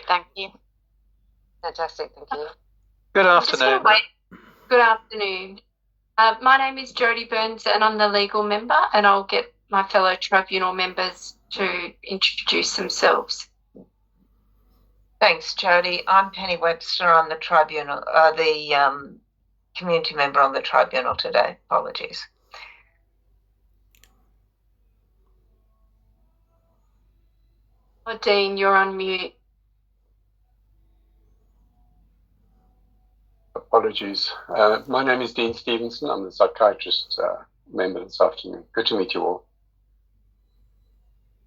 thank you. Fantastic, thank you. Good I'm just afternoon. gonna wait. Good afternoon. My name is Jodie Burns and I'm the legal member, and I'll get my fellow tribunal members to introduce themselves. Thanks, Jodie. I'm Penny Webster. I'm the tribunal, the community member on the tribunal today. Apologies. Oh, Dean, you're on mute. Apologies. My name is Dean Stevenson. I'm the psychiatrist member this afternoon. Good to meet you all.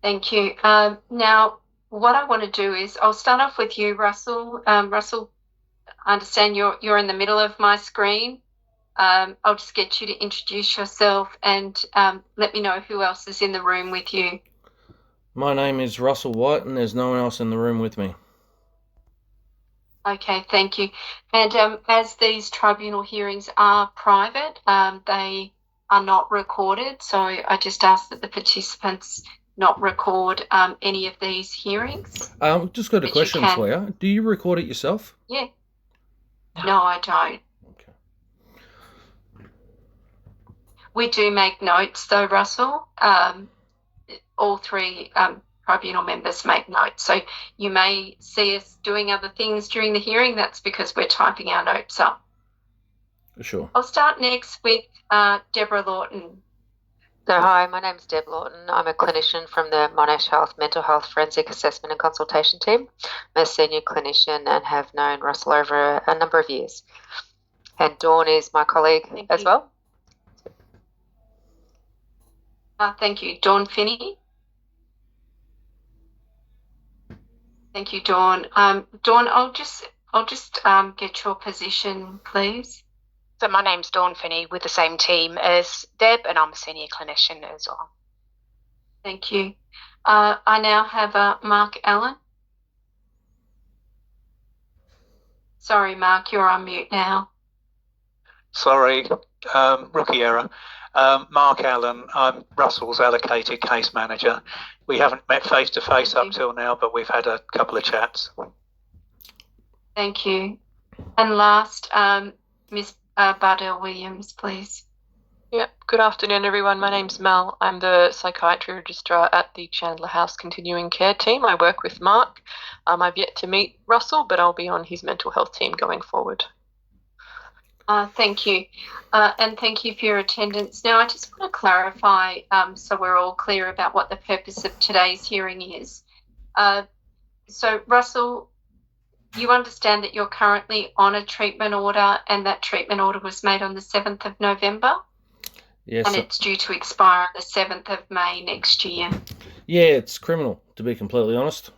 Thank you. Now, what I want to do is I'll start off with you, Russell. Russell, I understand you're in the middle of my screen. I'll just get you to introduce yourself and let me know who else is in the room with you. My name is Russell White and there's no one else in the room with me. Okay, thank you. And as these tribunal hearings are private, they are not recorded. So I just ask that the participants not record any of these hearings. Just got a question for you. Do you record it yourself? Yeah. No, I don't. Okay. We do make notes though, Russell. All three tribunal members make notes. So you may see us doing other things during the hearing. That's because we're typing our notes up. Sure. I'll start next with Deborah Lawton. So hi, my name is Deb Lawton. I'm a clinician from the Monash Health Mental Health Forensic Assessment and Consultation Team. I'm a senior clinician and have known Russell over a number of years. And Dawn is my colleague as well. Thank you. Dawn Finney. Thank you, Dawn. Dawn, I'll just get your position, please. So my name's Dawn Finney with the same team as Deb, and I'm a senior clinician as well. Thank you. I now have Mark Allen. Sorry, Mark, you're on mute now. Sorry, rookie error. Mark Allen, I'm Russell's allocated case manager. We haven't met face to face up till now, but we've had a couple of chats. Thank you. And last, Miss Bardell Williams, please. Yep. Good afternoon, everyone. My name's Mel. I'm the psychiatry registrar at the Chandler House Continuing Care team. I work with Mark. I've yet to meet Russell, but I'll be on his mental health team going forward. Thank you. And thank you for your attendance. Now, I just want to clarify so we're all clear about what the purpose of today's hearing is. So, Russell, you understand that you're currently on a treatment order and that treatment order was made on the 7th of November? Yes. And it's due to expire on the 7th of May next year? Yeah, it's criminal, to be completely honest.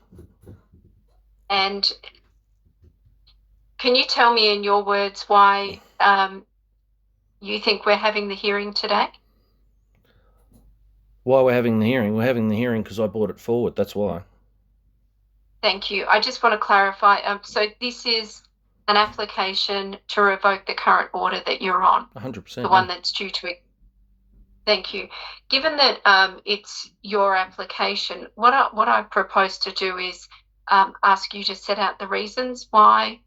And can you tell me in your words why you think we're having the hearing today? Why we're having the hearing? We're having the hearing because I brought it forward, that's why. Thank you. I just want to clarify. So this is an application to revoke the current order that you're on. 100%. The one that's due to it. Thank you. Given that it's your application, what I propose to do is ask you to set out the reasons why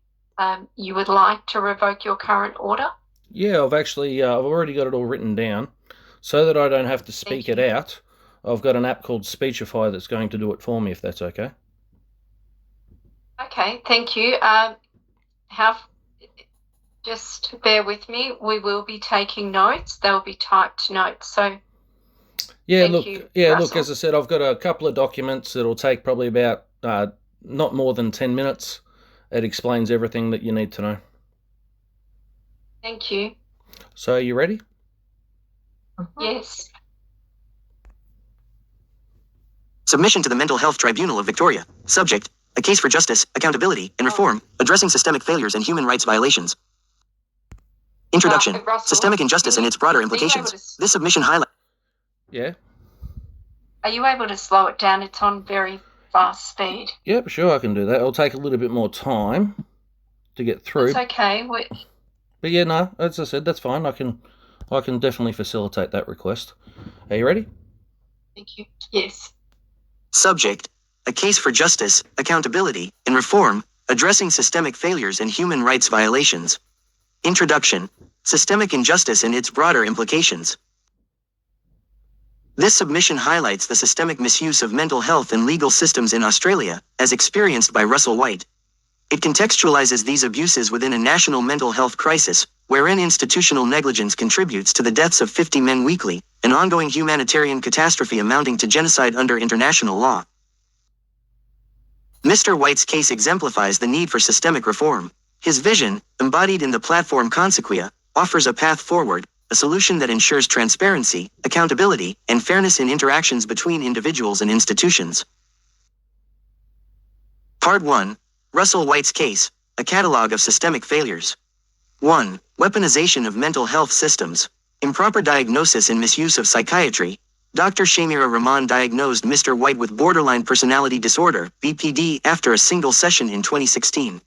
you would like to revoke your current order. Yeah, I've already got it all written down so that I don't have to speak it out. I've got an app called Speechify that's going to do it for me, if that's okay. Okay, thank you. Just bear with me. We will be taking notes. They'll be typed notes. So yeah, thank look, you, yeah, Russell. look. As I said, I've got a couple of documents that'll take probably about not more than 10 minutes. It explains everything that you need to know. Thank you. So, are you ready? Yes. Submission to the Mental Health Tribunal of Victoria. Subject: a case for justice, accountability, and reform, addressing systemic failures and human rights violations. Introduction: Russell, systemic injustice and its broader implications. This submission highlights. Yeah. Are you able to slow it down? It's on very fast speed. Yep, sure, I can do that. It'll take a little bit more time to get through. It's okay. But yeah, no, as I said, that's fine. I can definitely facilitate that request. Are you ready? Thank you. Yes. Subject: A Case for Justice, Accountability, and Reform, Addressing Systemic Failures and Human Rights Violations. Introduction. Systemic Injustice and Its Broader Implications. This submission highlights the systemic misuse of mental health and legal systems in Australia, as experienced by Russell White. It contextualizes these abuses within a national mental health crisis, wherein institutional negligence contributes to the deaths of 50 men weekly, an ongoing humanitarian catastrophe amounting to genocide under international law. Mr. White's case exemplifies the need for systemic reform. His vision, embodied in the platform Consequia, offers a path forward, a solution that ensures transparency, accountability, and fairness in interactions between individuals and institutions. Part 1. Russell White's Case, a Catalogue of Systemic Failures. 1. Weaponization of Mental Health Systems. Improper diagnosis and misuse of psychiatry. Dr. Shamira Rahman diagnosed Mr. White with borderline personality disorder, BPD, after a single session in 2016.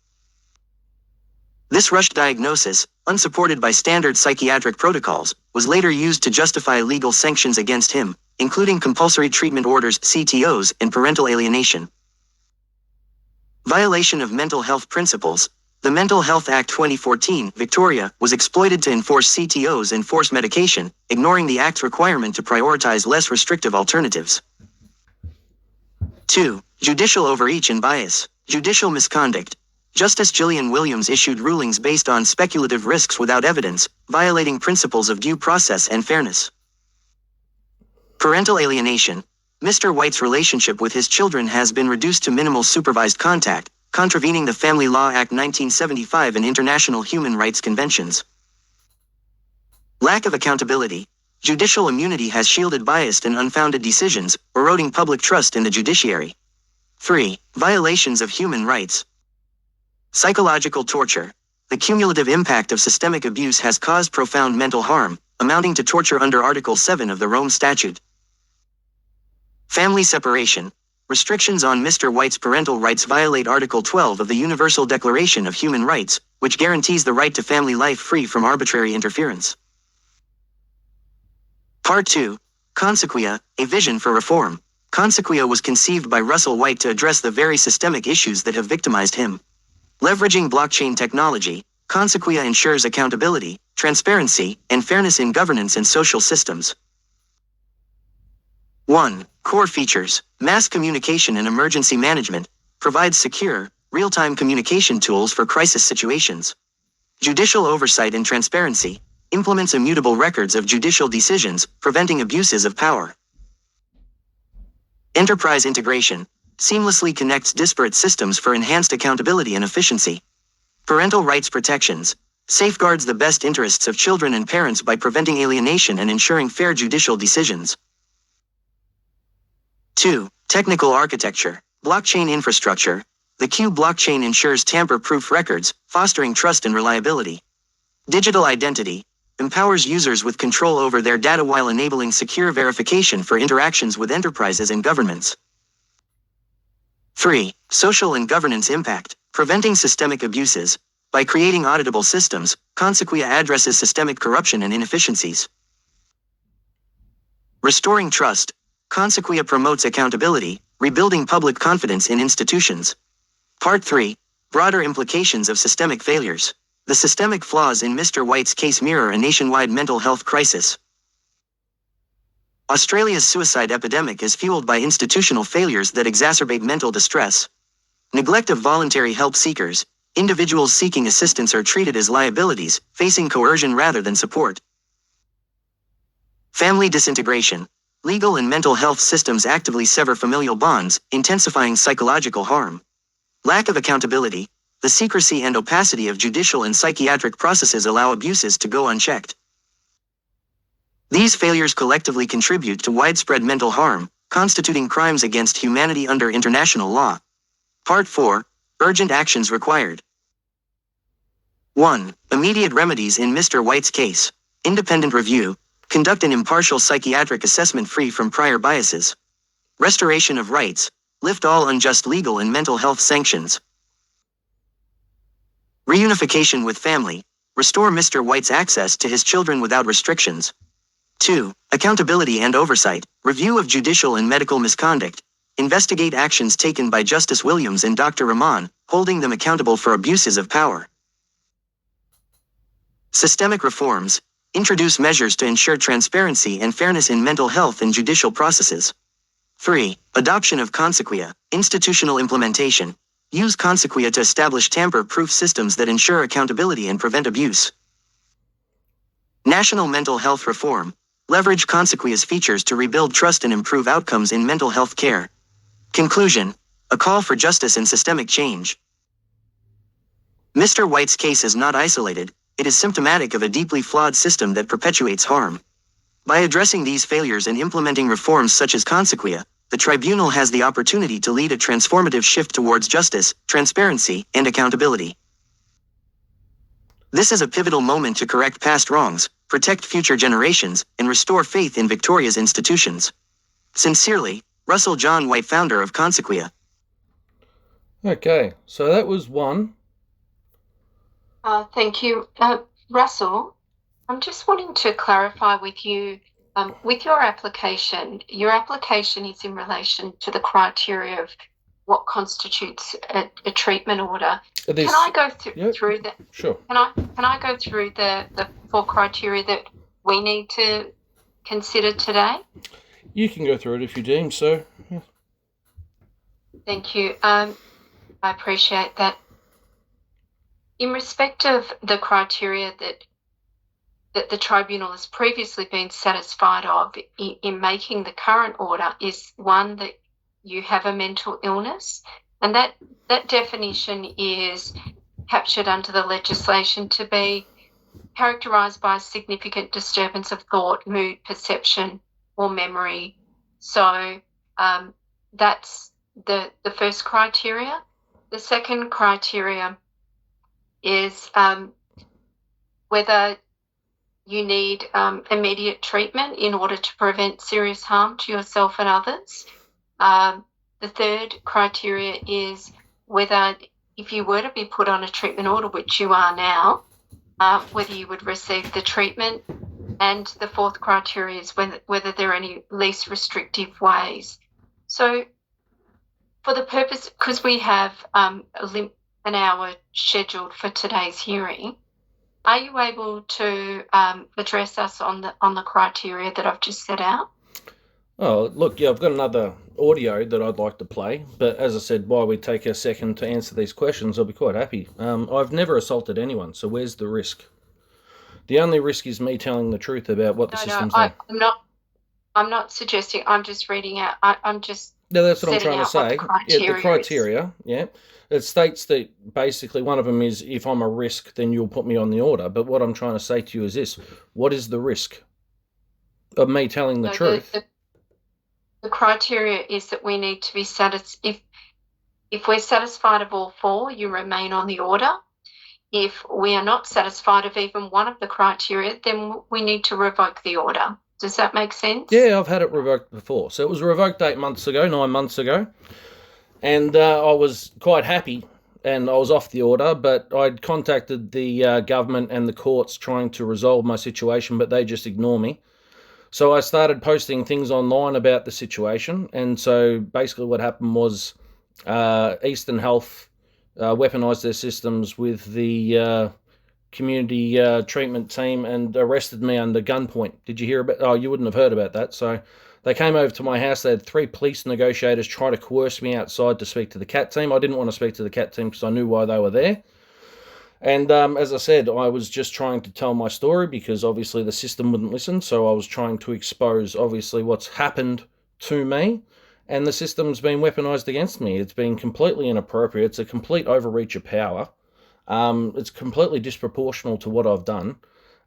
This rushed diagnosis, unsupported by standard psychiatric protocols, was later used to justify legal sanctions against him, including compulsory treatment orders (CTOs) and parental alienation. Violation of mental health principles. The Mental Health Act 2014, Victoria, was exploited to enforce CTOs and force medication, ignoring the Act's requirement to prioritize less restrictive alternatives. 2. Judicial overreach and bias. Judicial misconduct. Justice Gillian Williams issued rulings based on speculative risks without evidence, violating principles of due process and fairness. Parental alienation. Mr. White's relationship with his children has been reduced to minimal supervised contact, contravening the Family Law Act 1975 and international human rights conventions. Lack of accountability. Judicial immunity has shielded biased and unfounded decisions, eroding public trust in the judiciary. 3. Violations of human rights. Psychological torture. The cumulative impact of systemic abuse has caused profound mental harm, amounting to torture under Article 7 of the Rome Statute. Family separation. Restrictions on Mr. White's parental rights violate Article 12 of the Universal Declaration of Human Rights, which guarantees the right to family life free from arbitrary interference. Part 2. Consequia, a Vision for Reform. Consequia was conceived by Russell White to address the very systemic issues that have victimized him. Leveraging blockchain technology, Consequia ensures accountability, transparency, and fairness in governance and social systems. 1. Core features. Mass communication and emergency management. Provides secure, real-time communication tools for crisis situations. Judicial oversight and transparency. Implements immutable records of judicial decisions, preventing abuses of power. Enterprise integration. Seamlessly connects disparate systems for enhanced accountability and efficiency. Parental rights protections. Safeguards the best interests of children and parents by preventing alienation and ensuring fair judicial decisions. 2. Technical architecture. Blockchain infrastructure. The Q blockchain ensures tamper-proof records, fostering trust and reliability. Digital identity. Empowers users with control over their data while enabling secure verification for interactions with enterprises and governments. 3. Social and governance impact. Preventing systemic abuses. By creating auditable systems, Consequia addresses systemic corruption and inefficiencies. Restoring trust. Consequia promotes accountability, rebuilding public confidence in institutions. Part 3. Broader implications of systemic failures. The systemic flaws in Mr. White's case mirror a nationwide mental health crisis. Australia's suicide epidemic is fueled by institutional failures that exacerbate mental distress. Neglect of voluntary help seekers. Individuals seeking assistance are treated as liabilities, facing coercion rather than support. Family disintegration. Legal and mental health systems actively sever familial bonds, intensifying psychological harm. Lack of accountability. The secrecy and opacity of judicial and psychiatric processes allow abuses to go unchecked. These failures collectively contribute to widespread mental harm, constituting crimes against humanity under international law. Part 4. Urgent actions required. 1. Immediate remedies in Mr. White's case. Independent review. Conduct an impartial psychiatric assessment free from prior biases. Restoration of rights. Lift all unjust legal and mental health sanctions. Reunification with family. Restore Mr. White's access to his children without restrictions. 2. Accountability and oversight. Review of judicial and medical misconduct. Investigate actions taken by Justice Williams and Dr. Rahman, holding them accountable for abuses of power. Systemic reforms. Introduce measures to ensure transparency and fairness in mental health and judicial processes. 3. Adoption of Consequia. Institutional implementation. Use Consequia to establish tamper-proof systems that ensure accountability and prevent abuse. National mental health reform. Leverage Consequia's features to rebuild trust and improve outcomes in mental health care. Conclusion. A call for justice and systemic change. Mr. White's case is not isolated, it is symptomatic of a deeply flawed system that perpetuates harm. By addressing these failures and implementing reforms such as Consequia, the tribunal has the opportunity to lead a transformative shift towards justice, transparency, and accountability. This is a pivotal moment to correct past wrongs, protect future generations, and restore faith in Victoria's institutions. Sincerely, Russell John White, founder of Consequia. Okay, so that was one. Thank you. Russell, I'm just wanting to clarify with you, with your application is in relation to the criteria of what constitutes a treatment order. Can I go through that? Sure. Can I go through the 4 criteria that we need to consider today? You can go through it if you deem so. Yeah. Thank you. I appreciate that. In respect of the criteria that the tribunal has previously been satisfied of in making the current order is one that you have a mental illness, and that definition is captured under the legislation to be characterised by a significant disturbance of thought, mood, perception, or memory. So that's the first criteria. The second criteria is whether you need immediate treatment in order to prevent serious harm to yourself and others. The third criteria is whether, if you were to be put on a treatment order, which you are now, whether you would receive the treatment. And the fourth criteria is whether there are any least restrictive ways. So for the purpose, because we have an hour scheduled for today's hearing, are you able to address us on the criteria that I've just set out? Oh, look, yeah, I've got another audio that I'd like to play, but as I said, while we take a second to answer these questions, I'll be quite happy. I've never assaulted anyone, so where's the risk? The only risk is me telling the truth about what the system's done. I'm not suggesting. I'm just reading out. I'm just. No, that's what I'm trying to say. The criteria. Yeah, it states that basically one of them is if I'm a risk, then you'll put me on the order. But what I'm trying to say to you is this: what is the risk of me telling the truth? The criteria is that we need to be satisfied. If we're satisfied of all 4, you remain on the order. If we are not satisfied of even one of the criteria, then we need to revoke the order. Does that make sense? Yeah, I've had it revoked before. So it was revoked 9 months ago. And I was quite happy and I was off the order, but I'd contacted the government and the courts trying to resolve my situation, but they just ignore me. So I started posting things online about the situation. And so basically what happened was Eastern Health weaponised their systems with the community treatment team and arrested me under gunpoint. Did you hear about? Oh, you wouldn't have heard about that. So they came over to my house. They had 3 police negotiators try to coerce me outside to speak to the CAT team. I didn't want to speak to the CAT team because I knew why they were there. And as I said, I was just trying to tell my story because obviously the system wouldn't listen. So I was trying to expose obviously what's happened to me. And the system's been weaponised against me. It's been completely inappropriate. It's a complete overreach of power. It's completely disproportional to what I've done.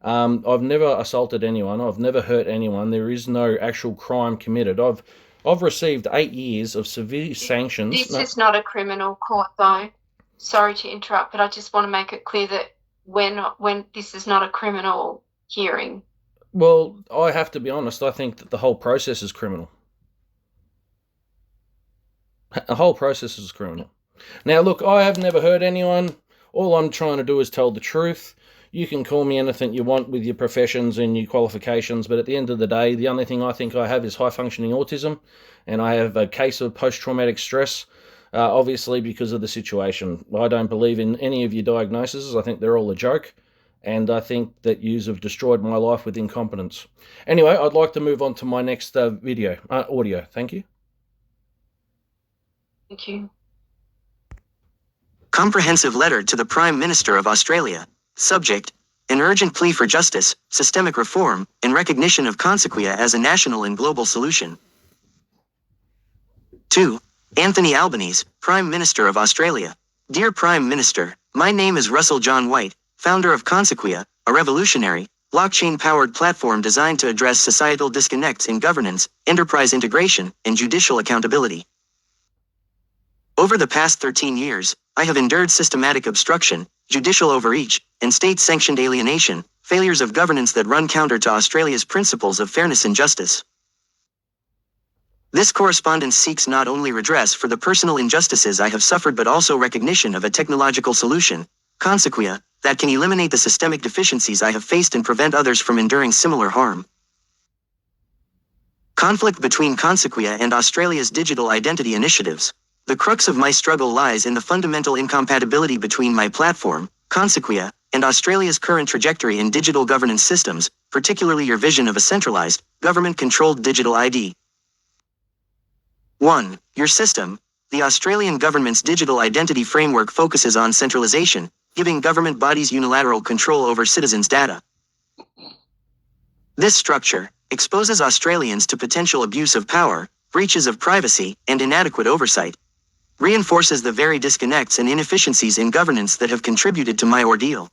I've never assaulted anyone. I've never hurt anyone. There is no actual crime committed. I've received 8 years of severe sanctions. This is not a criminal court, though. Sorry to interrupt, but I just want to make it clear that when this is not a criminal hearing. Well, I have to be honest. I think that the whole process is criminal. The whole process is criminal. Now, look, I have never hurt anyone. All I'm trying to do is tell the truth. You can call me anything you want with your professions and your qualifications, but at the end of the day, the only thing I think I have is high-functioning autism, and I have a case of post-traumatic stress, obviously because of the situation. I don't believe in any of your diagnoses. I think they're all a joke, and I think that yous have destroyed my life with incompetence. Anyway, I'd like to move on to my next audio. Thank you. Thank you. Comprehensive letter to the Prime Minister of Australia. Subject: an urgent plea for justice, systemic reform, and recognition of Consequia as a national and global solution. 2. Anthony Albanese, Prime Minister of Australia. Dear Prime Minister, my name is Russell John White, founder of Consequia, a revolutionary, blockchain-powered platform designed to address societal disconnects in governance, enterprise integration, and judicial accountability. Over the past 13 years, I have endured systematic obstruction, judicial overreach, and state-sanctioned alienation, failures of governance that run counter to Australia's principles of fairness and justice. This correspondence seeks not only redress for the personal injustices I have suffered but also recognition of a technological solution, Consequia, that can eliminate the systemic deficiencies I have faced and prevent others from enduring similar harm. Conflict between Consequia and Australia's digital identity initiatives. The crux of my struggle lies in the fundamental incompatibility between my platform, Consequia, and Australia's current trajectory in digital governance systems, particularly your vision of a centralized, government-controlled digital ID. 1. Your system. The Australian government's digital identity framework focuses on centralization, giving government bodies unilateral control over citizens' data. This structure exposes Australians to potential abuse of power, breaches of privacy, and inadequate oversight. Reinforces the very disconnects and inefficiencies in governance that have contributed to my ordeal.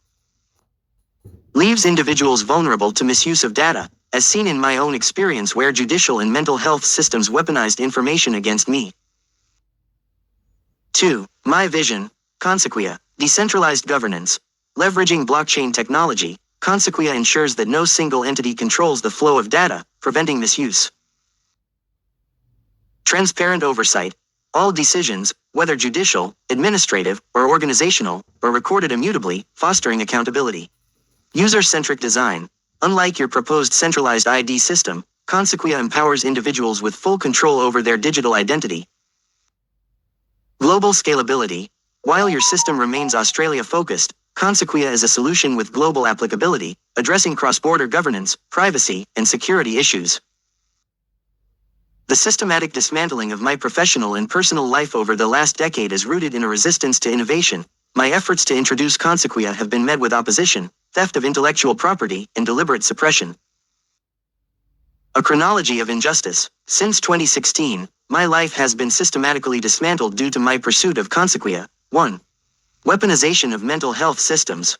Leaves individuals vulnerable to misuse of data, as seen in my own experience where judicial and mental health systems weaponized information against me. 2. My vision, Consequia, decentralized governance. Leveraging blockchain technology, Consequia ensures that no single entity controls the flow of data, preventing misuse. Transparent oversight. All decisions, whether judicial, administrative, or organizational, are recorded immutably, fostering accountability. User-centric design. Unlike your proposed centralized ID system, Consequia empowers individuals with full control over their digital identity. Global scalability. While your system remains Australia-focused, Consequia is a solution with global applicability, addressing cross-border governance, privacy, and security issues. The systematic dismantling of my professional and personal life over the last decade is rooted in a resistance to innovation. My efforts to introduce Consequia have been met with opposition, theft of intellectual property, and deliberate suppression. A chronology of injustice. Since 2016, my life has been systematically dismantled due to my pursuit of Consequia. 1. Weaponization of mental health systems.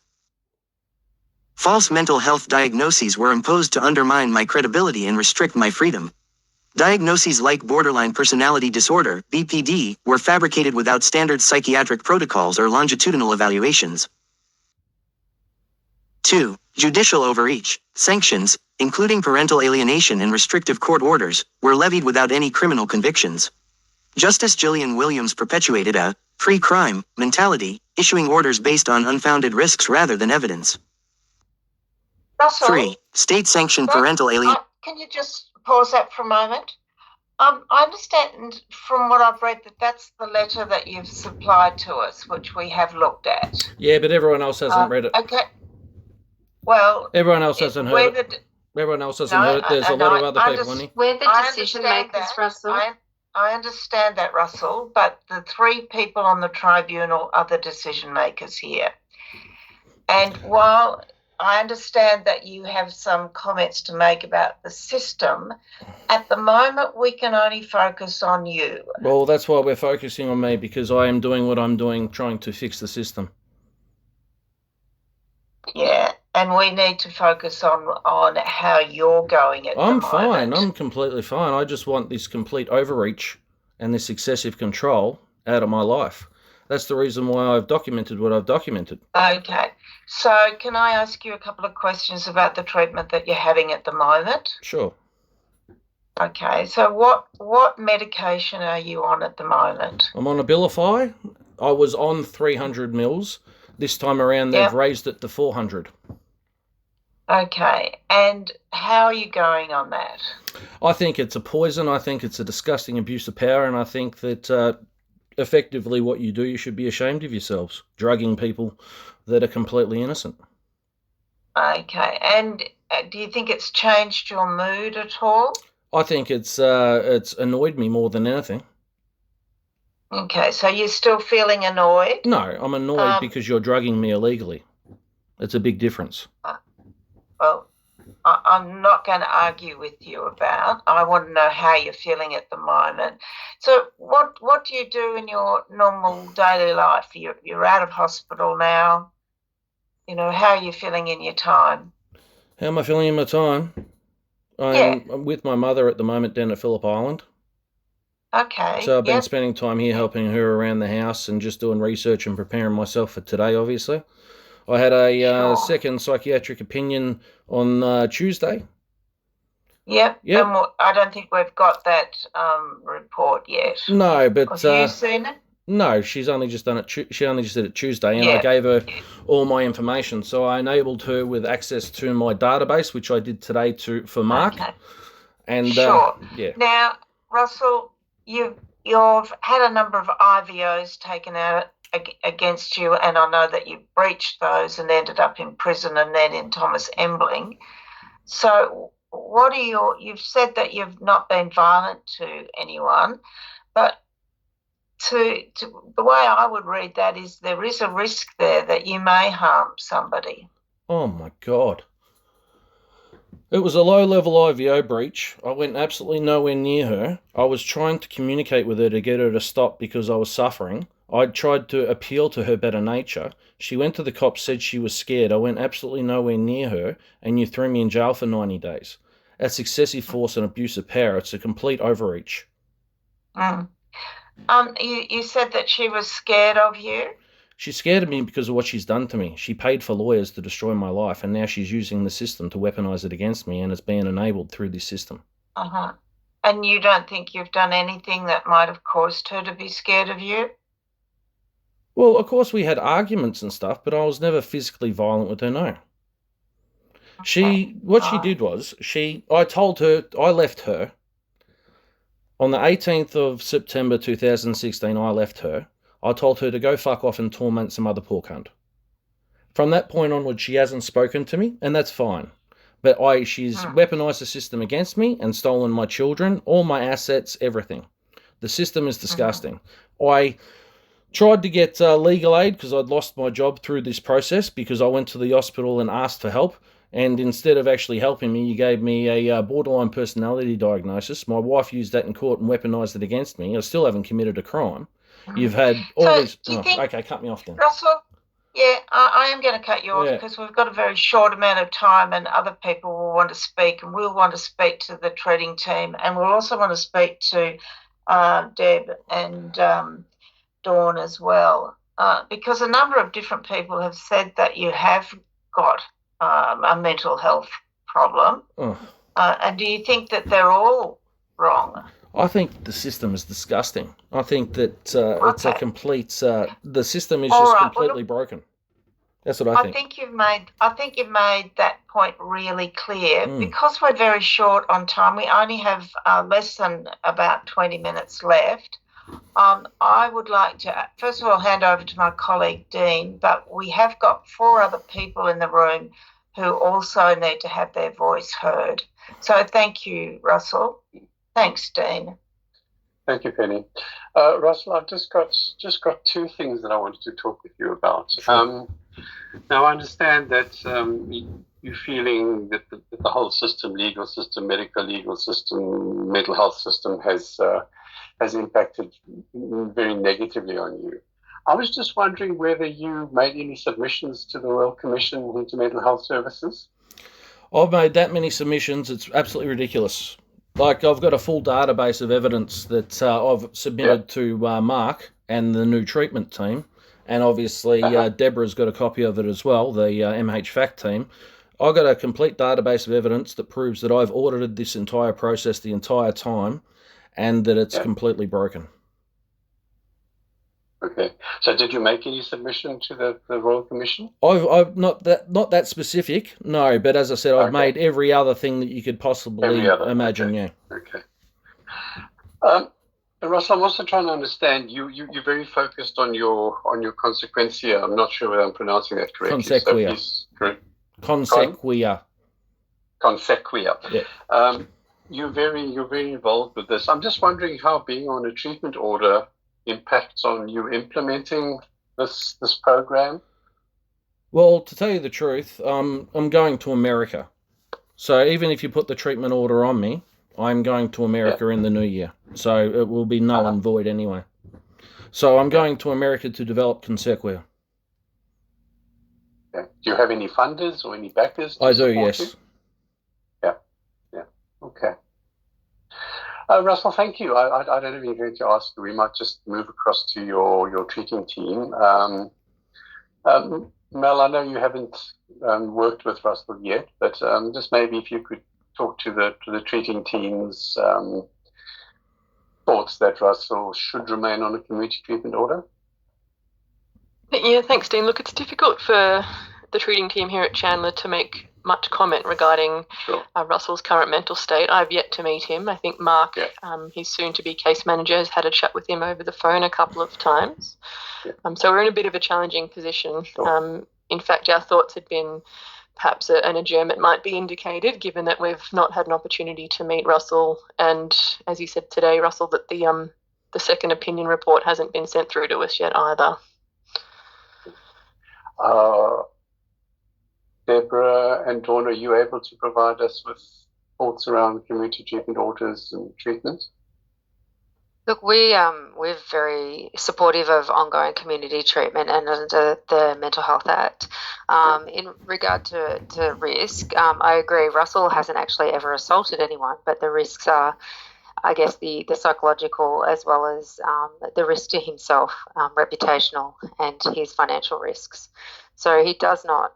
False mental health diagnoses were imposed to undermine my credibility and restrict my freedom. Diagnoses like borderline personality disorder, BPD, were fabricated without standard psychiatric protocols or longitudinal evaluations. 2. Judicial overreach. Sanctions, including parental alienation and restrictive court orders, were levied without any criminal convictions. Justice Gillian Williams perpetuated a pre-crime mentality, issuing orders based on unfounded risks rather than evidence. Russell, 3. State-sanctioned parental alienation. Can you just pause that for a moment? I understand from what I've read that that's the letter that you've supplied to us, which we have looked at. Yeah, but everyone else hasn't read it. Okay. Well, everyone else hasn't heard it. Everyone else hasn't heard it. There's a lot of other people, honey. We're the decision makers, Russell. I understand that, Russell, but the 3 people on the tribunal are the decision makers here. And while I understand that you have some comments to make about the system, at the moment we can only focus on you. Well, that's why we're focusing on me, because I am doing what I'm doing, trying to fix the system. Yeah, and we need to focus on how you're going at the moment. I'm fine. I'm completely fine. I just want this complete overreach and this excessive control out of my life. That's the reason why I've documented what I've documented. Okay. So can I ask you a couple of questions about the treatment that you're having at the moment? Sure. Okay. So what medication are you on at the moment? I'm on Abilify. I was on 300 mils. This time around, they've raised it to 400. Okay, and how are you going on that? I think it's a poison. I think it's a disgusting abuse of power, and I think that effectively what you do, you should be ashamed of yourselves, drugging people that are completely innocent. Okay, and do you think it's changed your mood at all? I think it's annoyed me more than anything. Okay, so you're still feeling annoyed? No, I'm annoyed because you're drugging me illegally. It's a big difference. Well, I'm not going to argue with you about. I want to know how you're feeling at the moment. So what do you do in your normal daily life? You're out of hospital now. You know, how are you feeling in your time? How am I feeling in my time? I'm with my mother at the moment down at Phillip Island. Okay. So I've been spending time here helping her around the house and just doing research and preparing myself for today, obviously. I had a second psychiatric opinion on Tuesday. Yep. And I don't think we've got that report yet. No, but have you seen it? No, she's only just done it. She only just did it Tuesday, and I gave her all my information. So I enabled her with access to my database, which I did today for Mark. Okay. And Now, Russell, you've had a number of IVOs taken out against you, and I know that you breached those and ended up in prison and then in Thomas Embling. So what are you've said that you've not been violent to anyone, but to the way I would read that is there is a risk there that you may harm somebody. Oh my God. It was a low-level IVO breach. I went absolutely nowhere near her. I was trying to communicate with her to get her to stop because I was suffering. I tried to appeal to her better nature. She went to the cops, said she was scared. I went absolutely nowhere near her, and you threw me in jail for 90 days. That's excessive force and abuse of power. It's a complete overreach. You said that she was scared of you? She's scared of me because of what she's done to me. She paid for lawyers to destroy my life, and now she's using the system to weaponise it against me, and it's being enabled through this system. And you don't think you've done anything that might have caused her to be scared of you? Well, of course we had arguments and stuff, but I was never physically violent with her, no. What she did was, I told her, I left her. On the 18th of September 2016, I left her. I told her to go fuck off and torment some other poor cunt. From that point onward, she hasn't spoken to me, and that's fine. But she's weaponised the system against me and stolen my children, all my assets, everything. The system is disgusting. I tried to get legal aid because I'd lost my job through this process because I went to the hospital and asked for help. And instead of actually helping me, you gave me a borderline personality diagnosis. My wife used that in court and weaponised it against me. I still haven't committed a crime. You've had all these... okay, cut me off then. Russell, I am going to cut you off because we've got a very short amount of time and other people will want to speak, and we'll want to speak to the treating team, and we'll also want to speak to Deb and Dawn as well, because a number of different people have said that you have got a mental health problem. And do you think that they're all wrong? I think the system is disgusting. I think that it's a complete... the system is just completely broken. That's what I think. I think you've made that point really clear. Because we're very short on time, we only have less than about 20 minutes left. I would like to, first of all, hand over to my colleague, Dean, but we have got 4 other people in the room who also need to have their voice heard. So thank you, Russell. Thanks, Dean. Thank you, Penny. Russell, I've just got 2 things that I wanted to talk with you about. Sure. Now, I understand that you're feeling that the whole system, legal system, medical legal system, mental health system has impacted very negatively on you. I was just wondering whether you made any submissions to the Royal Commission into Mental Health Services. I've made that many submissions. It's absolutely ridiculous. Like, I've got a full database of evidence that I've submitted to Mark and the new treatment team. And obviously, Deborah's got a copy of it as well, the MH Fact team. I've got a complete database of evidence that proves that I've audited this entire process the entire time and that it's completely broken. Okay. So did you make any submission to the Royal Commission? I've not that specific, no. But as I said, I've Okay. made every other thing that you could possibly imagine. Okay. Yeah. Okay. Russell, I'm also trying to understand. You're very focused on your Consequencia. I'm not sure whether I'm pronouncing that correctly. Consequia. So please, correct. Consequia. Consequia. Yeah. You're very involved with this. I'm just wondering how being on a treatment order impacts on you implementing this program. Well, to tell you the truth, I'm going to America. So even if you put the treatment order on me, I'm going to America in the new year. So it will be null and void anyway. So I'm going to America to develop Consequia. Okay. Do you have any funders or any backers? I do, yes. You? Yeah. Okay. Russell, thank you. I don't have anything to ask you. We might just move across to your treating team. Mel, I know you haven't worked with Russell yet, but just maybe if you could talk to the treating team's thoughts that Russell should remain on a community treatment order. Yeah, thanks, Dean. Look, it's difficult for the treating team here at Chandler to make much comment regarding Russell's current mental state. I've yet to meet him. I think Mark, his soon-to-be case manager, has had a chat with him over the phone a couple of times. So we're in a bit of a challenging position. In fact, our thoughts had been perhaps an adjournment might be indicated, given that we've not had an opportunity to meet Russell. And as you said today, Russell, that the second opinion report hasn't been sent through to us yet either. Deborah and Dawn, are you able to provide us with thoughts around community treatment orders and treatment? Look, we're very supportive of ongoing community treatment and under the Mental Health Act. In regard to risk, I agree, Russell hasn't actually ever assaulted anyone, but the risks are, I guess, the psychological as well as the risk to himself, reputational, and his financial risks. So he does not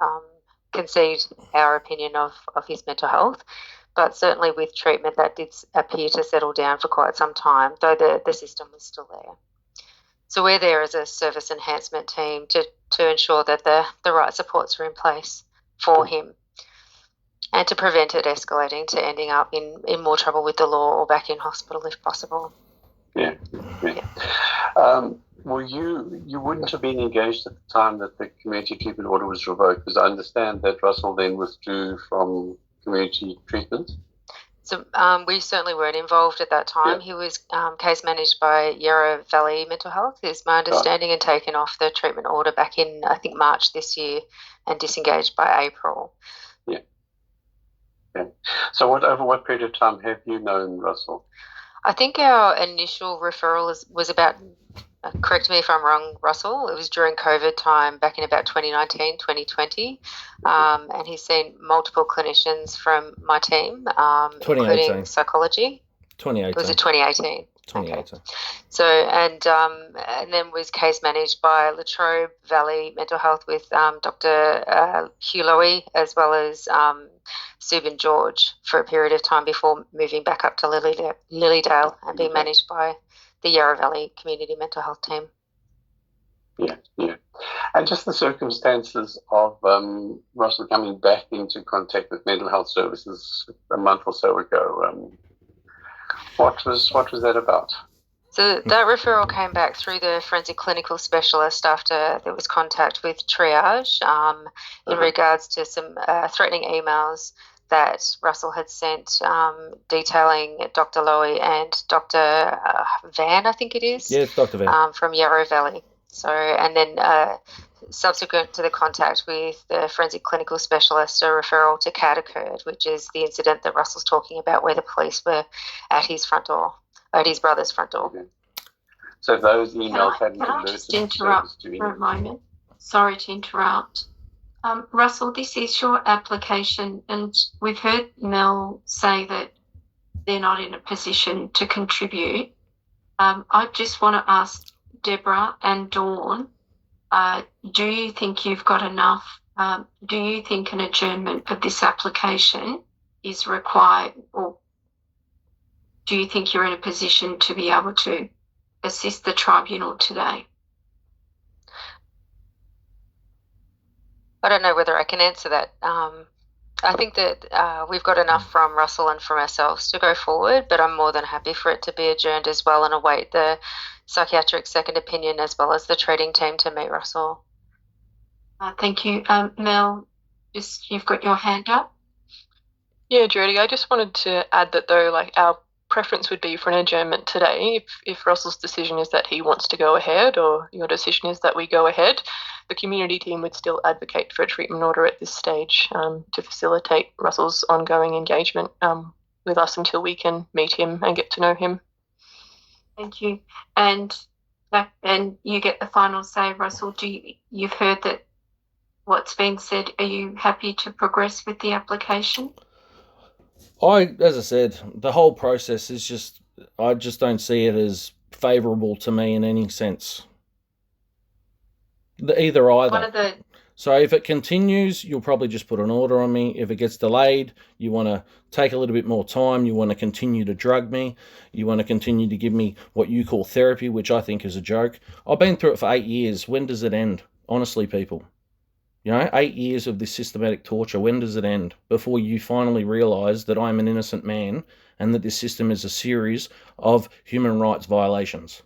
concede our opinion of his mental health. But certainly with treatment, that did appear to settle down for quite some time, though the system was still there. So we're there as a service enhancement team to ensure that the right supports are in place for him and to prevent it escalating to ending up in more trouble with the law or back in hospital if possible. Yeah. Well, you wouldn't have been engaged at the time that the community treatment order was revoked, because I understand that Russell then withdrew from community treatment. So we certainly weren't involved at that time. He was case managed by Yarra Valley Mental Health, is my understanding, and taken off the treatment order back in, I think, March this year and disengaged by April. Yeah. So over what period of time have you known Russell? I think our initial referral was about, correct me if I'm wrong, Russell, it was during COVID time back in about 2019, 2020. And he's seen multiple clinicians from my team, including psychology. 2018. Was it 2018? 2018. Okay. So, and then was case managed by Latrobe Valley Mental Health with Dr. Hugh Lowy, as well as Subin George for a period of time before moving back up to Lilydale and being managed by the Yarra Valley Community Mental Health team. Yeah. And just the circumstances of Russell coming back into contact with mental health services a month or so ago. What was that about? So that referral came back through the forensic clinical specialist after there was contact with triage in regards to some threatening emails that Russell had sent detailing Dr. Lowy and Dr. Van, I think it is. Yes, Dr. Van. From Yarra Valley. So, and then subsequent to the contact with the forensic clinical specialist, a referral to CAT occurred, which is the incident that Russell's talking about where the police were at his front door, at his brother's front door. Okay. So those emails hadn't Can I just interrupt for a moment? Sorry to interrupt. Russell, this is your application, and we've heard Mel say that they're not in a position to contribute. I just want to ask Deborah and Dawn, do you think you've got enough? Do you think an adjournment of this application is required, or do you think you're in a position to be able to assist the tribunal today? I don't know whether I can answer that. I think that we've got enough from Russell and from ourselves to go forward, but I'm more than happy for it to be adjourned as well and await the psychiatric second opinion as well as the treating team to meet Russell. Thank you. Mel, you've got your hand up. Yeah, Jodie, I just wanted to add that though, like our preference would be for an adjournment today. If Russell's decision is that he wants to go ahead or your decision is that we go ahead, the community team would still advocate for a treatment order at this stage to facilitate Russell's ongoing engagement with us until we can meet him and get to know him. Thank you. And you get the final say, Russell. You've heard that what's been said. Are you happy to progress with the application? As I said, the whole process is just, I just don't see it as favourable to me in any sense. Either. So if it continues, you'll probably just put an order on me. If it gets delayed, you want to take a little bit more time. You want to continue to drug me. You want to continue to give me what you call therapy, which I think is a joke. I've been through it for 8 years. When does it end? Honestly, people. 8 years of this systematic torture. When does it end? Before you finally realise that I'm an innocent man and that this system is a series of human rights violations.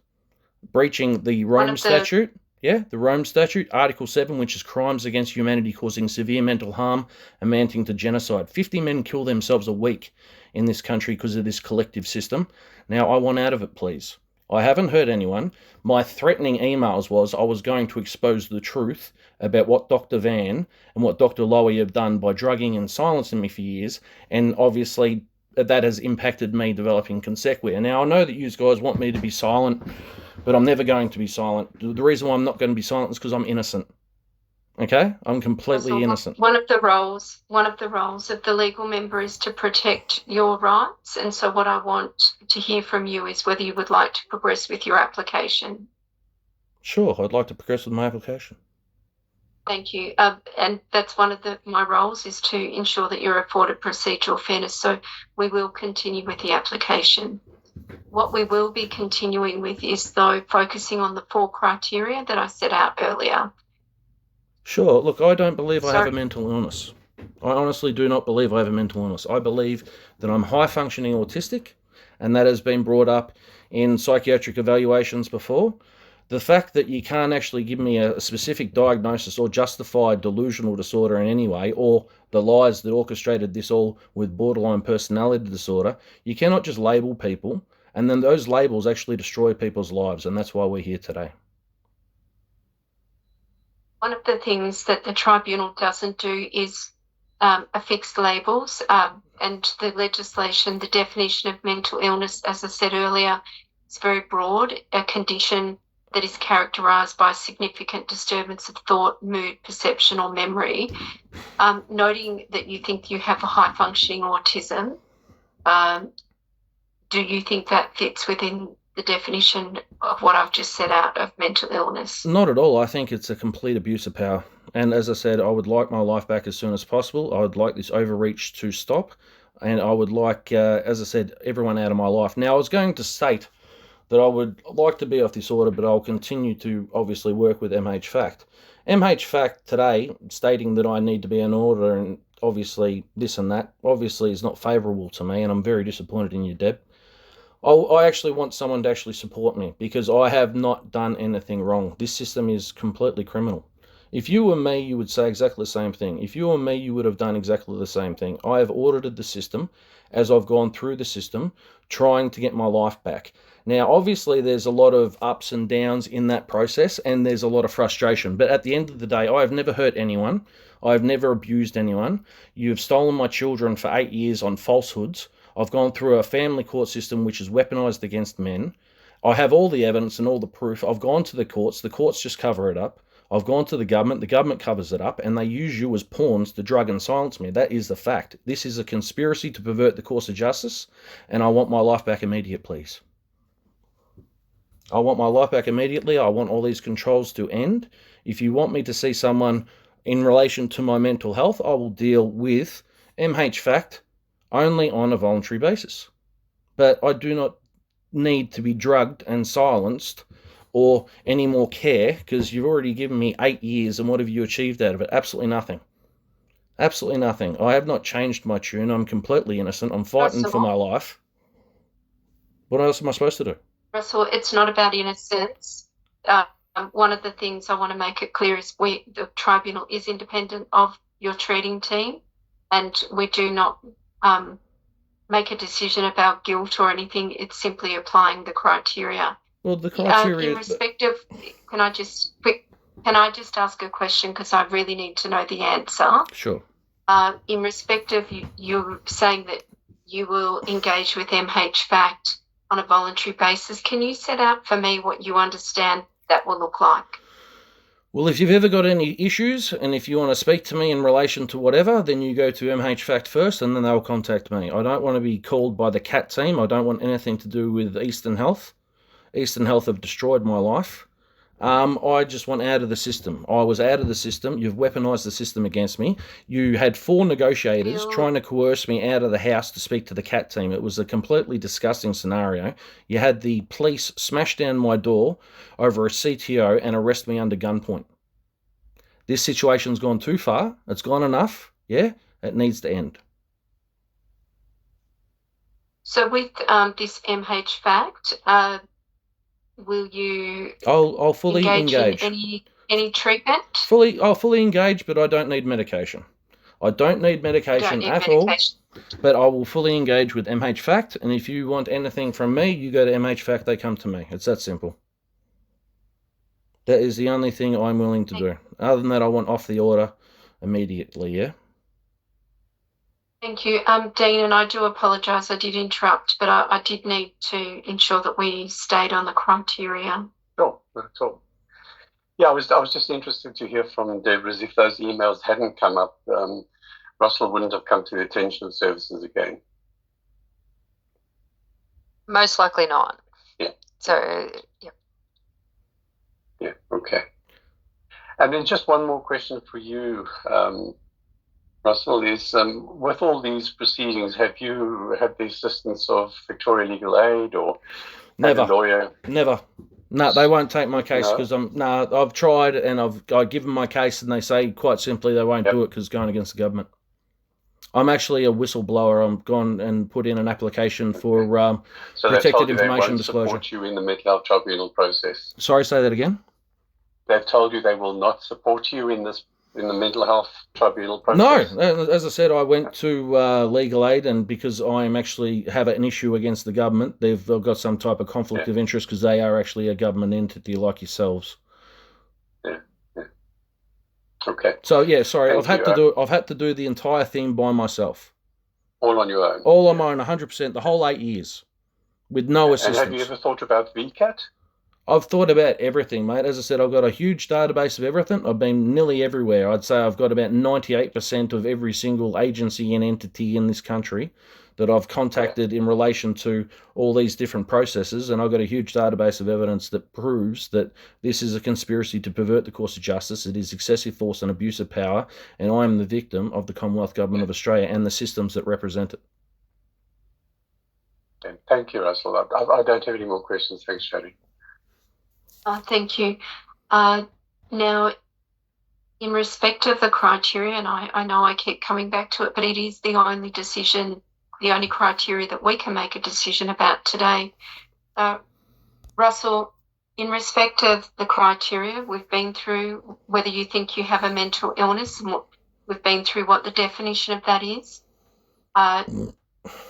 Breaching the Rome Statute. Yeah, the Rome Statute, Article 7, which is crimes against humanity causing severe mental harm amounting to genocide. 50 men kill themselves a week in this country because of this collective system. Now, I want out of it, please. I haven't hurt anyone. My threatening emails was I was going to expose the truth about what Dr. Van and what Dr. Lowy have done by drugging and silencing me for years, and obviously that has impacted me developing Consequia. Now, I know that you guys want me to be silent, but I'm never going to be silent. The reason why I'm not going to be silent is because I'm innocent. Okay? I'm completely innocent. One of the roles of the legal member is to protect your rights, and so what I want to hear from you is whether you would like to progress with your application. Sure, I'd like to progress with my application. Thank you. And that's one of my roles is to ensure that you're afforded procedural fairness. So we will continue with the application. What we will be continuing with is, though, focusing on the 4 criteria that I set out earlier. Sure. Look, I don't believe I have a mental illness. I honestly do not believe I have a mental illness. I believe that I'm high-functioning autistic, and that has been brought up in psychiatric evaluations before. The fact that you can't actually give me a specific diagnosis or justify delusional disorder in any way, or the lies that orchestrated this all with borderline personality disorder, you cannot just label people, and then those labels actually destroy people's lives, and that's why we're here today. One of the things that the tribunal doesn't do is affix labels, and the legislation, the definition of mental illness, as I said earlier, is very broad, a condition that is characterised by significant disturbance of thought, mood, perception or memory. Noting that you think you have a high-functioning autism, do you think that fits within the definition of what I've just set out of mental illness? Not at all. I think it's a complete abuse of power. And as I said, I would like my life back as soon as possible. I would like this overreach to stop. And I would like, as I said, everyone out of my life. Now, I was going to state that I would like to be off this order, but I'll continue to obviously work with MH Fact. MH Fact today, stating that I need to be an order and obviously this and that, obviously is not favourable to me, and I'm very disappointed in you, Deb. I actually want someone to actually support me because I have not done anything wrong. This system is completely criminal. If you were me, you would say exactly the same thing. If you were me, you would have done exactly the same thing. I have audited the system as I've gone through the system, trying to get my life back. Now, obviously, there's a lot of ups and downs in that process, and there's a lot of frustration. But at the end of the day, I have never hurt anyone. I've never abused anyone. You've stolen my children for 8 years on falsehoods. I've gone through a family court system which is weaponised against men. I have all the evidence and all the proof. I've gone to the courts just cover it up. I've gone to the government covers it up, and they use you as pawns to drug and silence me. That is the fact. This is a conspiracy to pervert the course of justice, and I want my life back immediately, please. I want my life back immediately. I want all these controls to end. If you want me to see someone in relation to my mental health, I will deal with MH Fact only on a voluntary basis. But I do not need to be drugged and silenced or any more care, because you've already given me 8 years, and what have you achieved out of it? Absolutely nothing. Absolutely nothing. I have not changed my tune. I'm completely innocent. I'm fighting for my life. What else am I supposed to do? Russell, it's not about innocence. One of the things I want to make it clear is the tribunal is independent of your treating team, and we do not make a decision about guilt or anything. It's simply applying the criteria. Well, the criteria. In respect of, can I just ask a question, because I really need to know the answer? Sure. In respect of you're saying that you will engage with MHFACT on a voluntary basis. Can you set out for me what you understand that will look like? Well, if you've ever got any issues, and if you want to speak to me in relation to whatever, then you go to MHFACT first, and then they'll contact me. I don't want to be called by the CAT team. I don't want anything to do with Eastern Health. Eastern Health have destroyed my life. I just want out of the system. I was out of the system. You've weaponised the system against me. You had 4 negotiators trying to coerce me out of the house to speak to the CAT team. It was a completely disgusting scenario. You had the police smash down my door over a CTO and arrest me under gunpoint. This situation's gone too far. It's gone enough. Yeah, it needs to end. So with this MHFACT, will you? I'll fully engage. In any treatment? I'll fully engage, but I don't need medication. I don't need medication at all. But I will fully engage with MHFACT, and if you want anything from me, you go to MHFACT. They come to me. It's that simple. That is the only thing I'm willing to do. Other than that, I want off the order immediately. Yeah. Thank you. Dean, and I do apologise, I did interrupt, but I did need to ensure that we stayed on the criteria. Sure, not at all. Yeah, I was just interested to hear from Deborah if those emails hadn't come up, Russell wouldn't have come to the attention of services again. Most likely not. Yeah. So, yeah. Yeah, okay. And then just one more question for you, Russell, is with all these proceedings, have you had the assistance of Victoria Legal Aid or Never. a lawyer? Never. No, they won't take my case because I've tried and I've given my case and they say quite simply they won't do it because it's going against the government. I'm actually a whistleblower. I'm gone and put in an application for protected information disclosure. Support you in the mental health tribunal process. Sorry, say that again. They've told you they will not support you in the mental health tribunal process? No, as I said, I went to legal aid, and because I have an issue against the government, they've got some type of conflict of interest because they are actually a government entity like yourselves. Yeah. Okay. So yeah, sorry, I've had to do the entire thing by myself. All on your own. All on my own, 100%, the whole 8 years, with no assistance. And have you ever thought about VCAT? I've thought about everything, mate. As I said, I've got a huge database of everything. I've been nearly everywhere. I'd say I've got about 98% of every single agency and entity in this country that I've contacted in relation to all these different processes, and I've got a huge database of evidence that proves that this is a conspiracy to pervert the course of justice. It is excessive force and abuse of power, and I am the victim of the Commonwealth Government of Australia and the systems that represent it. Thank you, Russell. I don't have any more questions. Thanks, Shadi. Thank you. Now, in respect of the criteria, and I know I keep coming back to it, but it is the only decision, the only criteria that we can make a decision about today. Russell, in respect of the criteria, we've been through whether you think you have a mental illness, and we've been through what the definition of that is.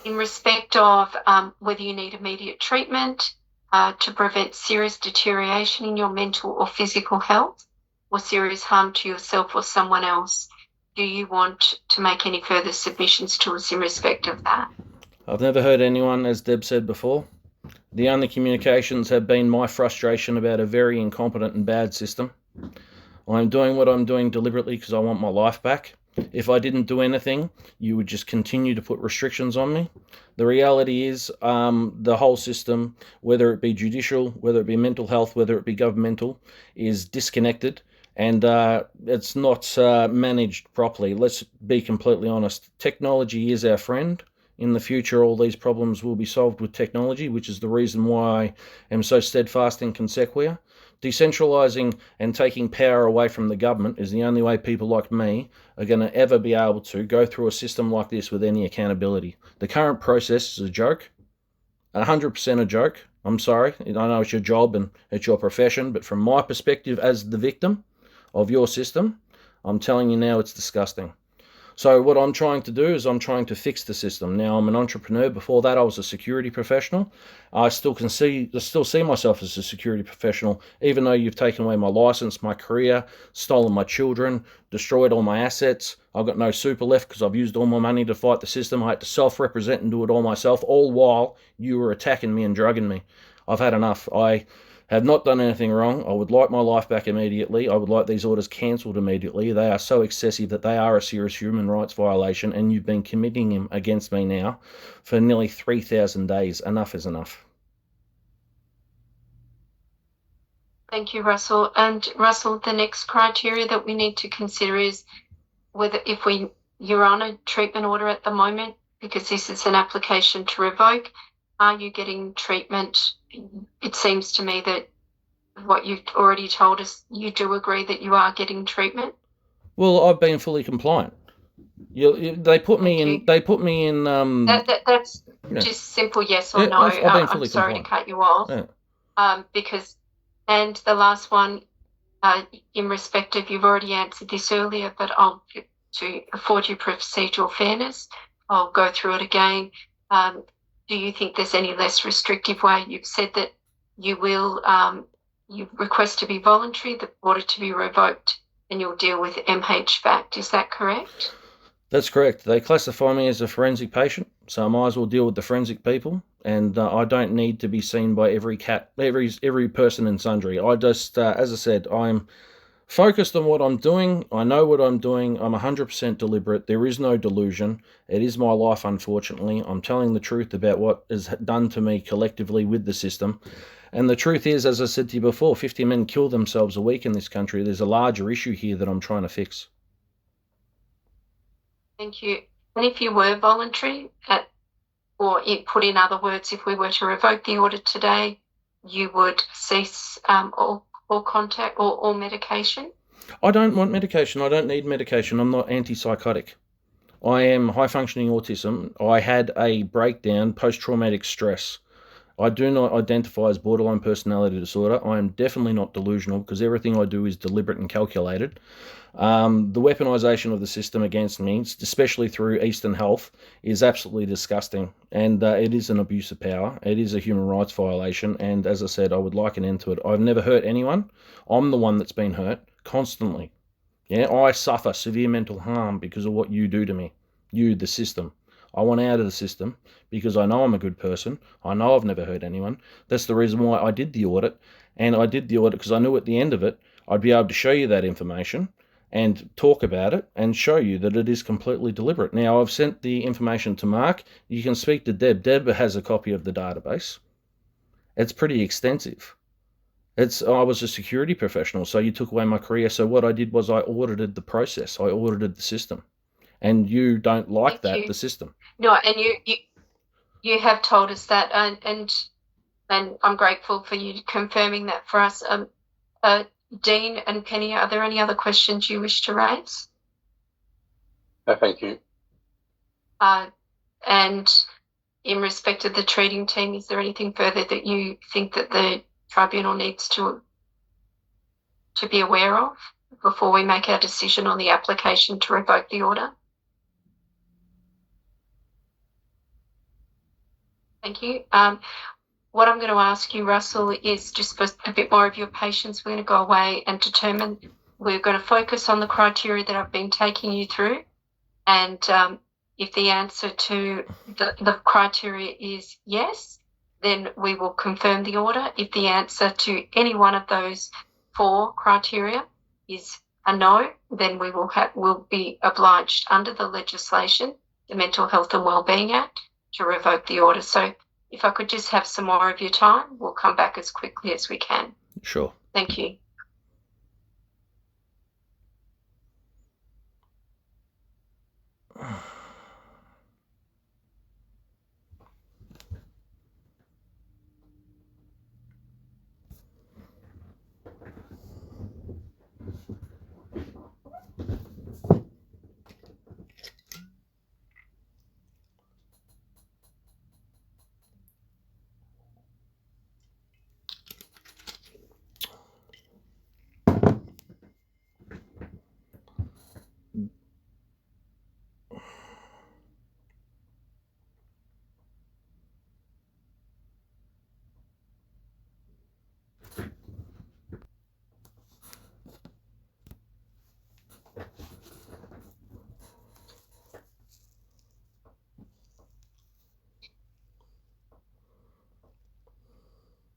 In respect of whether you need immediate treatment, to prevent serious deterioration in your mental or physical health or serious harm to yourself or someone else, do you want to make any further submissions to us in respect of that? I've never heard anyone, as Deb said before. The only communications have been my frustration about a very incompetent and bad system. I'm doing what I'm doing deliberately because I want my life back. If I didn't do anything, you would just continue to put restrictions on me. The reality is the whole system, whether it be judicial, whether it be mental health, whether it be governmental, is disconnected and it's not managed properly. Let's be completely honest. Technology is our friend. In the future, all these problems will be solved with technology, which is the reason why I am so steadfast in Consequia. Decentralising and taking power away from the government is the only way people like me are going to ever be able to go through a system like this with any accountability. The current process is a joke, 100% a joke. I'm sorry, I know it's your job and it's your profession, but from my perspective as the victim of your system, I'm telling you now it's disgusting. So what I'm trying to do is I'm trying to fix the system. Now, I'm an entrepreneur. Before that, I was a security professional. I still see myself as a security professional, even though you've taken away my license, my career, stolen my children, destroyed all my assets. I've got no super left because I've used all my money to fight the system. I had to self-represent and do it all myself, all while you were attacking me and drugging me. I've had enough. I have not done anything wrong. I would like my life back immediately. I would like these orders cancelled immediately. They are so excessive that they are a serious human rights violation, and you've been committing them against me now for nearly 3,000 days. Enough is enough. Thank you, Russell. And Russell, the next criteria that we need to consider is whether you're on a treatment order at the moment, because this is an application to revoke. Are you getting treatment? It seems to me that what you've already told us, you do agree that you are getting treatment. Well, I've been fully compliant. They put me in. That's just simple yes or no. I've been fully I'm sorry compliant. to cut you off. Yeah. And the last one, in respect of, you've already answered this earlier, but to afford you procedural fairness, I'll go through it again. Do you think there's any less restrictive way? You've said that you will, you request to be voluntary, the order to be revoked, and you'll deal with MHVAC. Is that correct? That's correct. They classify me as a forensic patient, so I might as well deal with the forensic people, and I don't need to be seen by every person in sundry. I just, as I said, I'm focused on what I'm doing. I know what I'm doing. I'm 100% deliberate. There is no delusion. It is my life, unfortunately. I'm telling the truth about what is done to me collectively with the system. And the truth is, as I said to you before, 50 men kill themselves a week in this country. There's a larger issue here that I'm trying to fix. Thank you. And if you were voluntary, put in other words, if we were to revoke the order today, you would cease all contact or all medication? I don't want medication. I don't need medication. I'm not antipsychotic. I am high-functioning autism. I had a breakdown, post-traumatic stress. I do not identify as borderline personality disorder. I am definitely not delusional because everything I do is deliberate and calculated. The weaponisation of the system against me, especially through Eastern Health, is absolutely disgusting, and it is an abuse of power. It is a human rights violation, and as I said, I would like an end to it. I've never hurt anyone. I'm the one that's been hurt constantly. Yeah, I suffer severe mental harm because of what you do to me. You, the system. I want out of the system because I know I'm a good person. I know I've never hurt anyone. That's the reason why I did the audit, and I did the audit because I knew at the end of it I'd be able to show you that information and talk about it and show you that it is completely deliberate. Now, I've sent the information to Mark. You can speak to Deb. Deb has a copy of the database. It's pretty extensive. I was a security professional, so you took away my career. So what I did was I audited the process. I audited the system. And you don't like the system. No, and you have told us that, and I'm grateful for you confirming that for us. Dean and Penny, are there any other questions you wish to raise? No, thank you. And in respect of the treating team, is there anything further that you think that the tribunal needs to be aware of before we make our decision on the application to revoke the order? Thank you. What I'm going to ask you, Russell, is just for a bit more of your patience. We're going to go away and determine, we're going to focus on the criteria that I've been taking you through. And if the answer to the criteria is yes, then we will confirm the order. If the answer to any one of those 4 criteria is a no, then we will be obliged under the legislation, the Mental Health and Wellbeing Act, to revoke the order. So if I could just have some more of your time, we'll come back as quickly as we can. Sure. Thank you.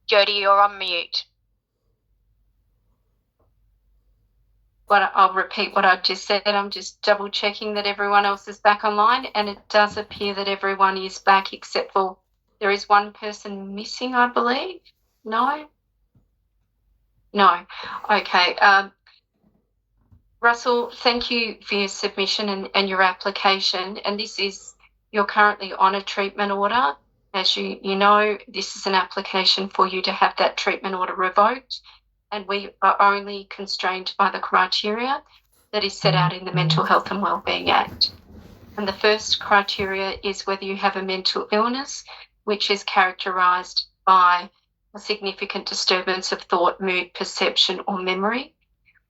Jody, you're on mute. But I'll repeat what I just said. I'm just double checking that everyone else is back online, and it does appear that everyone is back except for there is one person missing, I believe. No? No. Okay. Russell, thank you for your submission and your application. And you're currently on a treatment order. As you know, this is an application for you to have that treatment order revoked. And we are only constrained by the criteria that is set out in the Mental Health and Wellbeing Act. And the first criteria is whether you have a mental illness, which is characterised by a significant disturbance of thought, mood, perception or memory.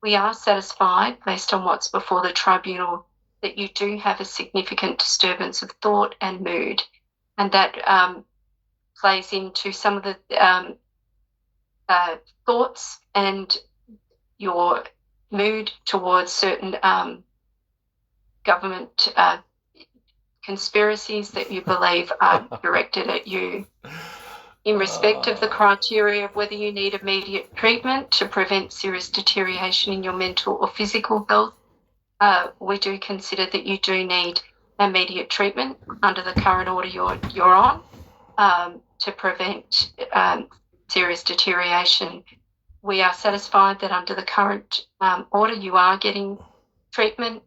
We are satisfied, based on what's before the tribunal, that you do have a significant disturbance of thought and mood. And that plays into some of the thoughts and your mood towards certain government conspiracies that you believe are directed at you. In respect of the criteria of whether you need immediate treatment to prevent serious deterioration in your mental or physical health, we do consider that you do need immediate treatment under the current order you're on to prevent serious deterioration. We are satisfied that under the current order you are getting treatment,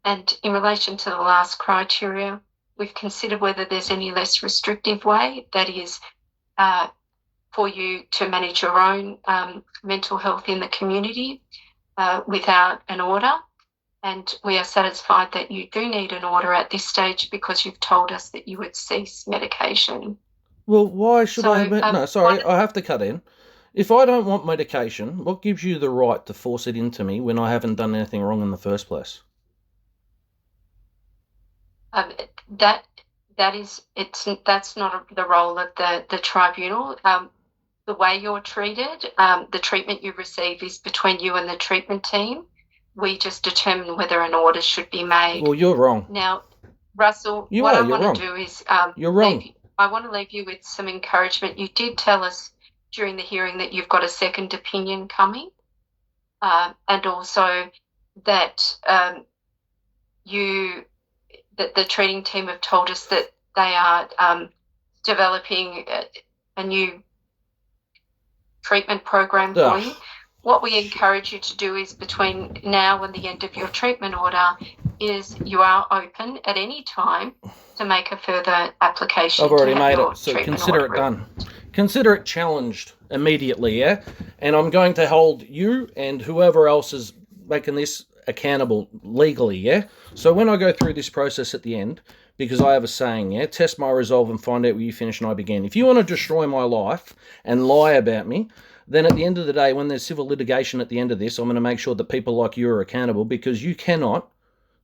and in relation to the last criteria, we've considered whether there's any less restrictive way, that is for you to manage your own mental health in the community without an order. And we are satisfied that you do need an order at this stage because you've told us that you would cease medication. Well, why should I have... No, sorry, I have to cut in. If I don't want medication, what gives you the right to force it into me when I haven't done anything wrong in the first place? That's not the role of the tribunal. The way you're treated, the treatment you receive is between you and the treatment team. We just determine whether an order should be made. Well, you're wrong. Now, Russell, you're want to do is you're wrong. I want to leave you with some encouragement. You did tell us during the hearing that you've got a second opinion coming, and also that the treating team have told us that they are developing a new treatment program for you. What we encourage you to do is between now and the end of your treatment order is you are open at any time to make a further application. I've already made it, so consider it done. Consider it challenged immediately, yeah? And I'm going to hold you and whoever else is making this accountable legally, yeah? So when I go through this process at the end, because I have a saying, yeah, test my resolve and find out where you finish and I begin. If you want to destroy my life and lie about me, then at the end of the day, when there's civil litigation at the end of this, I'm going to make sure that people like you are accountable, because you cannot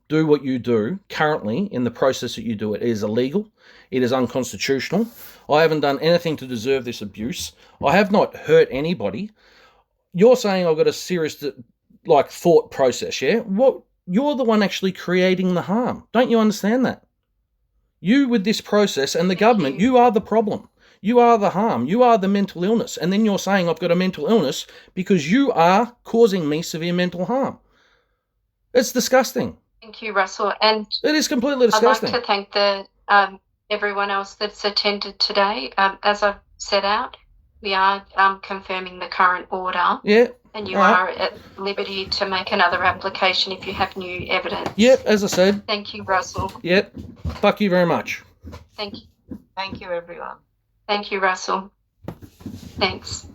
do what you do currently in the process that you do it. It is illegal. It is unconstitutional. I haven't done anything to deserve this abuse. I have not hurt anybody. You're saying I've got a serious thought process, yeah? What? You're the one actually creating the harm. Don't you understand that? You with this process and the government, you are the problem. You are the harm. You are the mental illness. And then you're saying I've got a mental illness because you are causing me severe mental harm. It's disgusting. Thank you, Russell. And it is completely disgusting. I'd like to thank everyone else that's attended today. As I've set out, we are confirming the current order. Yeah. And you are at liberty to make another application if you have new evidence. Yep, as I said. Thank you, Russell. Yep. Fuck you very much. Thank you. Thank you, everyone. Thank you, Russell. Thanks.